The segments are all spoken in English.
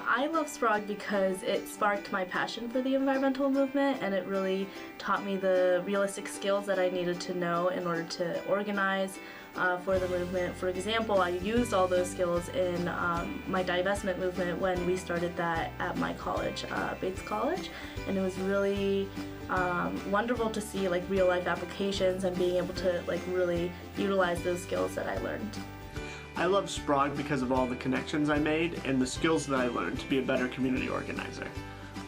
I love Sprog because it sparked my passion for the environmental movement, and it really taught me the realistic skills that I needed to know in order to organize for the movement. For example, I used all those skills in my divestment movement when we started that at my college, Bates College, and it was really wonderful to see like real life applications and being able to like really utilize those skills that I learned. I love Sprog because of all the connections I made and the skills that I learned to be a better community organizer.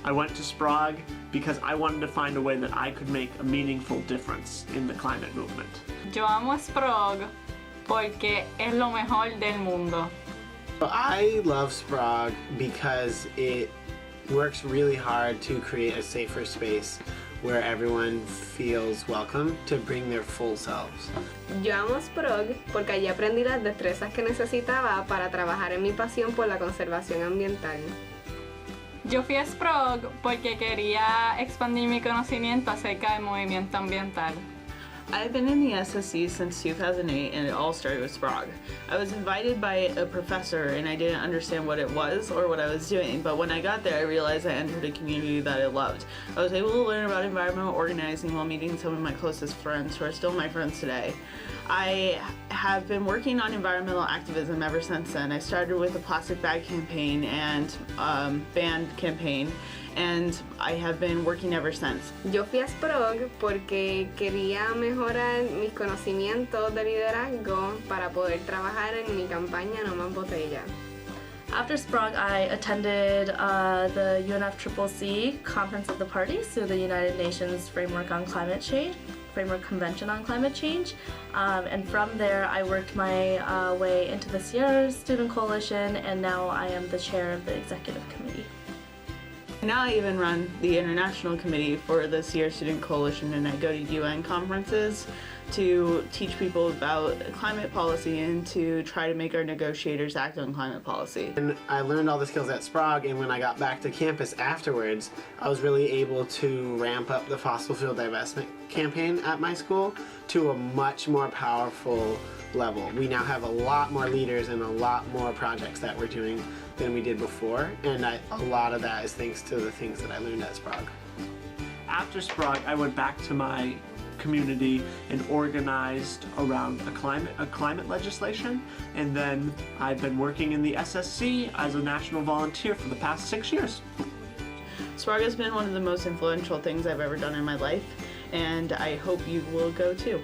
I went to Sprog because I wanted to find a way that I could make a meaningful difference in the climate movement. Yo amo Sprog porque es lo mejor del mundo. I love Sprog because it works really hard to create a safer space where everyone feels welcome to bring their full selves. Yo amo Sprog porque allí aprendí las destrezas que necesitaba para trabajar en mi pasión por la conservación ambiental. Yo fui a Sprog porque quería expandir mi conocimiento acerca del movimiento ambiental. I've been in the SSC since 2008 and it all started with Sprog. I was invited by a professor and I didn't understand what it was or what I was doing, but when I got there I realized I entered a community that I loved. I was able to learn about environmental organizing while meeting some of my closest friends who are still my friends today. I have been working on environmental activism ever since then. I started with a plastic bag campaign and ban campaign, and I have been working ever since. Yo fui a Sprog porque quería mejorar mis conocimientos de liderazgo para poder trabajar en mi campaña No Más Botella. After Sprog, I attended the UNFCCC Conference of the Parties, so the United Nations Framework Convention on Climate Change, and from there I worked my way into the Sierra Student Coalition, and now I am the chair of the executive committee. Now I even run the international committee for the Sierra Student Coalition, and I go to UN conferences to teach people about climate policy and to try to make our negotiators act on climate policy. And I learned all the skills at Sprog, and when I got back to campus afterwards, I was really able to ramp up the fossil fuel divestment campaign at my school to a much more powerful level. We now have a lot more leaders and a lot more projects that we're doing than we did before, and a lot of that is thanks to the things that I learned at Sprog. After Sprog, I went back to my community and organized around a climate legislation, and then I've been working in the SSC as a national volunteer for the past 6 years. Sprog has been one of the most influential things I've ever done in my life, and I hope you will go too.